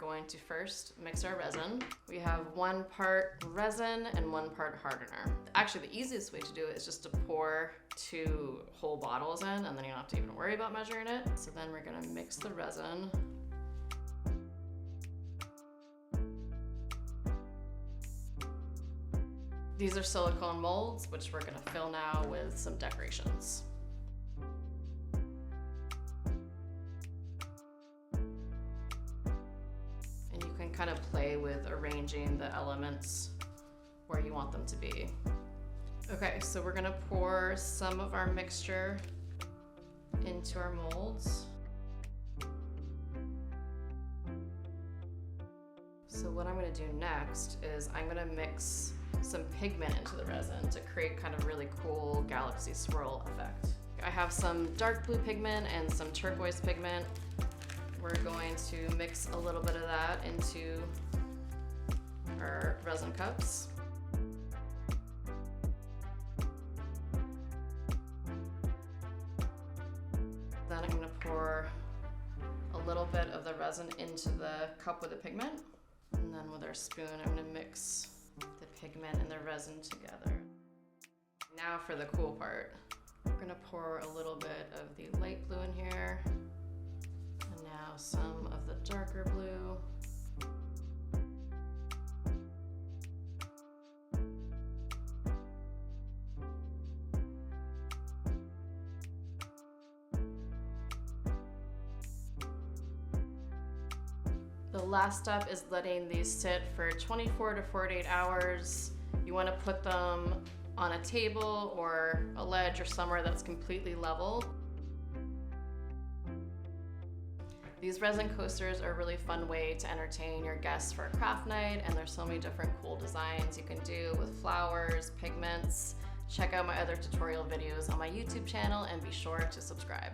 going to first mix our resin. We have 1 part resin and 1 part hardener. Actually, the easiest way to do it is just to pour 2 whole bottles in, and then you don't have to even worry about measuring it. So then we're gonna mix the resin. These are silicone molds, which we're gonna fill now with some decorations. And you can kind of play with arranging the elements where you want them to be. Okay, so we're gonna pour some of our mixture into our molds. So what I'm gonna do next is I'm gonna mix some pigment into the resin to create kind of really cool galaxy swirl effect. I have some dark blue pigment and some turquoise pigment. We're going to mix a little bit of that into our resin cups. Then I'm gonna pour a little bit of the resin into the cup with the pigment. And then with our spoon, I'm gonna mix the pigment and the resin together. Now for the cool part. We're gonna pour a little bit of the light blue in here. And now some of the darker blue. The last step is letting these sit for 24 to 48 hours. You want to put them on a table or a ledge or somewhere that's completely level. These resin coasters are a really fun way to entertain your guests for a craft night, and there's so many different cool designs you can do with flowers, pigments. Check out my other tutorial videos on my YouTube channel and be sure to subscribe.